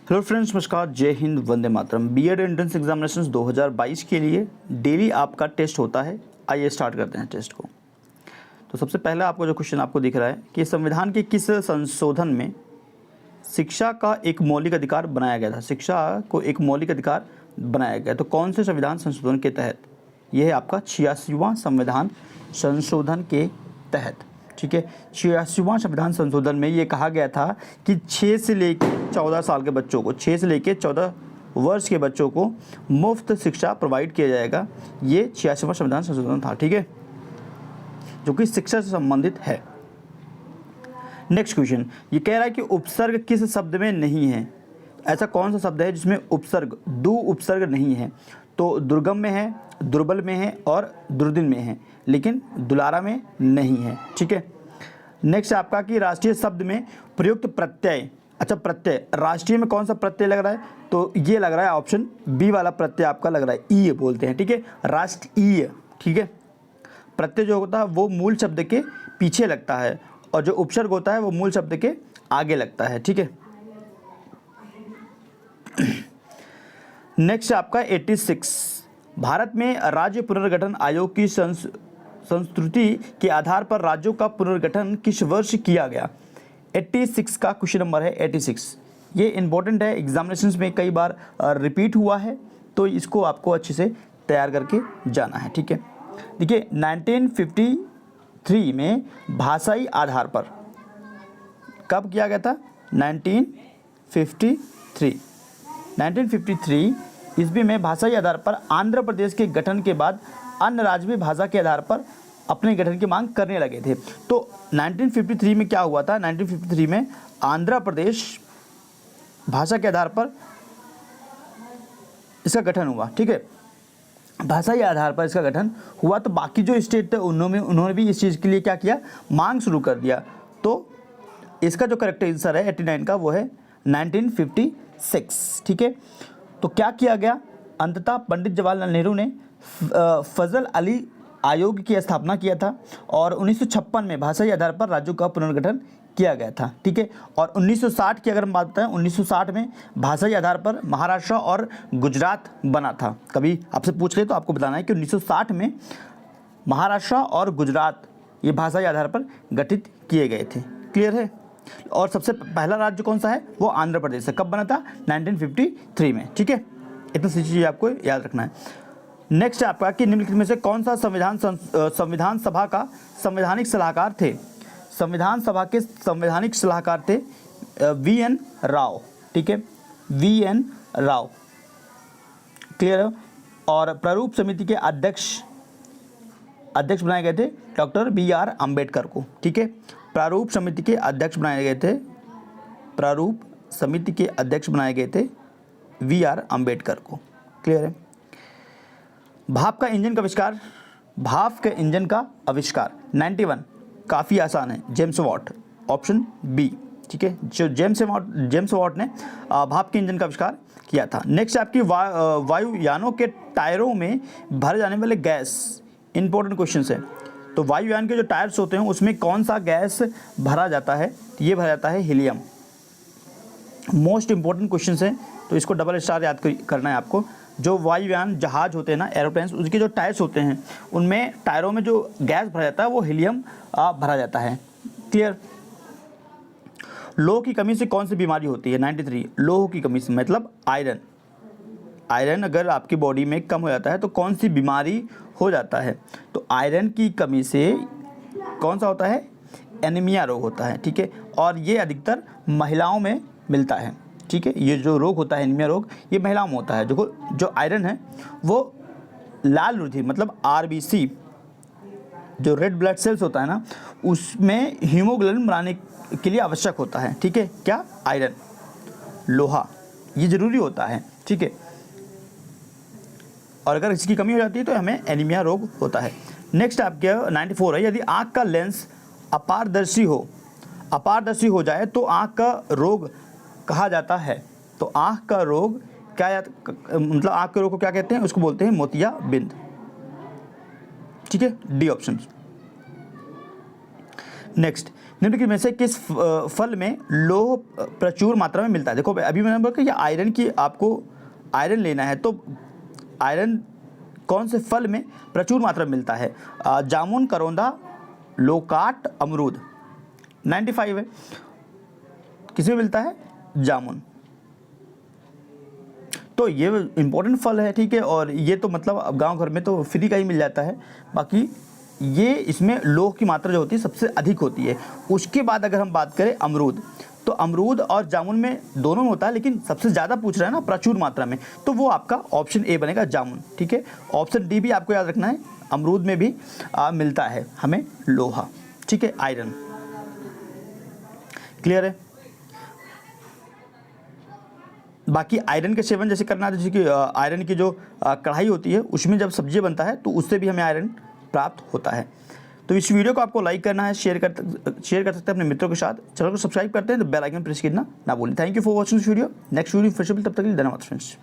Hello friends, नमस्कार, जय Hind, Vande Mataram. BEd entrance examinations 2022 के लिए डेली आपका टेस्ट होता है। आइए स्टार्ट करते हैं टेस्ट को। तो सबसे पहला आपको जो क्वेश्चन आपको दिख रहा है कि संविधान के किस संशोधन में शिक्षा का एक मौलिक अधिकार बनाया गया था। शिक्षा को एक मौलिक अधिकार बनाया गया, तो कौन से संविधान संशोधन के तहत? यह है आपका 86वां संविधान संशोधन के तहत। ठीक है, 86वां संविधान संशोधन में ये कहा गया था कि 6 से लेकर 14 साल के बच्चों को, 6 से लेकर 14 वर्ष के बच्चों को मुफ्त शिक्षा प्रोवाइड किया जाएगा। ये 86वां संविधान संशोधन था। ठीक है, जो कि शिक्षा से संबंधित है। नेक्स्ट क्वेश्चन ये कह रहा है कि उपसर्ग किस शब्द में नहीं है। ऐसा कौन सा शब्द है जिसमें उपसर्ग, दो उपसर्ग नहीं है? तो दुर्गम में है, दुर्बल में है और दुर्दिन में है, लेकिन दुलारा में नहीं है। ठीक है, नेक्स्ट आपका कि राष्ट्रीय शब्द में प्रयुक्त प्रत्यय। अच्छा, प्रत्यय राष्ट्रीय में कौन सा प्रत्यय लग रहा है? तो ये लग रहा है ऑप्शन बी वाला प्रत्यय आपका लग रहा है, ई बोलते हैं। ठीक है, राष्ट्रीय। ठीक है, प्रत्यय जो होता है वो मूल शब्द के पीछे लगता है और जो उपसर्ग होता है वो मूल शब्द के आगे लगता है। ठीक है, नेक्स्ट आपका 86, भारत में राज्य पुनर्गठन आयोग की संस्तुति के आधार पर राज्यों का पुनर्गठन किस वर्ष किया गया? 86 का क्वेश्चन नंबर है 86। ये इंपॉर्टेंट है, एग्जामिनेशंस में कई बार रिपीट हुआ है, तो इसको आपको अच्छे से तैयार करके जाना है। ठीक है, देखिए 1953 में भाषाई आधार पर कब किया गया था? 1953 ईस्वी में भाषाई आधार पर आंध्र प्रदेश के गठन के बाद अन्य राज्य भी भाषा के आधार पर अपने गठन की मांग करने लगे थे। तो 1953 में क्या हुआ था? 1953 में आंध्र प्रदेश भाषा के आधार पर इसका गठन हुआ। ठीक है, भाषाई आधार पर इसका गठन हुआ, तो बाकी जो स्टेट थे उन्होंने भी इस चीज़ के लिए क्या किया? मांग शुरू कर दिया। तो इसका जो करेक्ट आंसर है 89 का, वो है 1956। ठीक है, तो क्या किया गया? अंततः पंडित जवाहरलाल नेहरू ने फजल अली आयोग की स्थापना किया था और 1956 में भाषाई आधार पर राज्यों का पुनर्गठन किया गया था। ठीक है, और 1960 की अगर हम बात बताएं, 1960 में भाषाई आधार पर महाराष्ट्र और गुजरात बना था। कभी आपसे पूछ ले तो आपको बताना है कि 1960 में महाराष्ट्र और गुजरात ये भाषाई आधार पर गठित किए गए थे। क्लियर है? और सबसे पहला राज्य कौन सा है? वो आंध्र प्रदेश है। कब बना था? 1953 में। ठीक है, इतना सी चीज़ आपको याद रखना है। नेक्स्ट आपका कि निम्नलिखित में से कौन सा संविधान सभा का संवैधानिक सलाहकार थे? संविधान सभा के संवैधानिक सलाहकार थे वी.एन. राव। ठीक है, वी.एन. राव। क्लियर है? और प्रारूप समिति के अध्यक्ष बनाए गए थे डॉक्टर बी.आर. अम्बेडकर को। ठीक है, प्रारूप समिति के अध्यक्ष बनाए गए थे वी.आर. अम्बेडकर को। क्लियर है? भाप के इंजन का आविष्कार 91 काफ़ी आसान है, जेम्स वाट, ऑप्शन बी। ठीक है, जो जेम्स वाट ने भाप के इंजन का आविष्कार किया था। नेक्स्ट आपकी वायुयानों के टायरों में भरे जाने वाले गैस, इंपॉर्टेंट क्वेश्चन है। तो वायुयान के जो टायर्स होते हैं उसमें कौन सा गैस भरा जाता है? ये भरा जाता है हीलियम। मोस्ट इंपॉर्टेंट क्वेश्चन है, तो इसको डबल स्टार याद करना है आपको। जो वायुयान जहाज होते हैं ना, एरोप्लेन्स, उसके जो टायर्स होते हैं उनमें टायरों में जो गैस भरा जाता है वो हीलियम भरा जाता है। क्लियर? लोह की कमी से कौन सी बीमारी होती है? 93 लोह की कमी से मतलब आयरन अगर आपकी बॉडी में कम हो जाता है तो कौन सी बीमारी हो जाता है? तो आयरन की कमी से कौन सा होता है? एनीमिया रोग होता है। ठीक है, और ये अधिकतर महिलाओं में मिलता है। ठीक है, ये जो रोग होता है एनीमिया रोग, ये महिलाओं में होता है। जो आयरन है वो लाल रुधिर मतलब RBC, जो रेड ब्लड सेल्स होता है ना, उसमें हीमोग्लोबिन बनाने के लिए आवश्यक होता है। ठीक है, क्या? आयरन, लोहा, ये जरूरी होता है। ठीक है, और अगर इसकी कमी हो जाती है तो हमें एनीमिया रोग होता है। नेक्स्ट आपके 94 है, यदि आँख का लेंस अपारदर्शी हो जाए तो आँख का रोग कहा जाता है। तो आँख का रोग मतलब आँख के रोग को क्या कहते हैं? उसको बोलते हैं मोतियाबिंद। ठीक है, डी ऑप्शन। नेक्स्ट निम्नलिखित में से किस फल में लोह प्रचुर मात्रा में मिलता है? देखो अभी मैंने बोला कि ये आयरन की, आपको आयरन लेना है, तो आयरन कौन से फल में प्रचुर मात्रा में मिलता है? जामुन, करौंदा, लोकाट, अमरूद। 95 है। किसमें मिलता है? जामुन। तो ये इम्पोर्टेंट फल है, ठीक है, और ये तो मतलब अब गांव घर में तो फ्री का ही मिल जाता है। बाकी ये इसमें लोह की मात्रा जो होती है सबसे अधिक होती है। उसके बाद अगर हम बात करें अमरूद, तो अमरूद और जामुन में दोनों में होता है, लेकिन सबसे ज़्यादा पूछ रहा है ना प्रचुर मात्रा में, तो वो आपका ऑप्शन ए बनेगा, जामुन। ठीक है, ऑप्शन डी भी आपको याद रखना है, अमरूद में भी मिलता है हमें लोहा, ठीक है, आयरन। क्लियर है? बाकी आयरन के सेवन जैसे करना है, जैसे कि आयरन की जो कढ़ाई होती है उसमें जब सब्जी बनता है तो उससे भी हमें आयरन प्राप्त होता है। तो इस वीडियो को आपको लाइक करना है, शेयर कर सकते हैं अपने मित्रों के साथ। चैनल को सब्सक्राइब करते हैं तो बेल आइकन प्रेस करना ना भूलें। Thank you for watching this video. Next video फिर से, तब तक के लिए धन्यवाद फ्रेंड्स।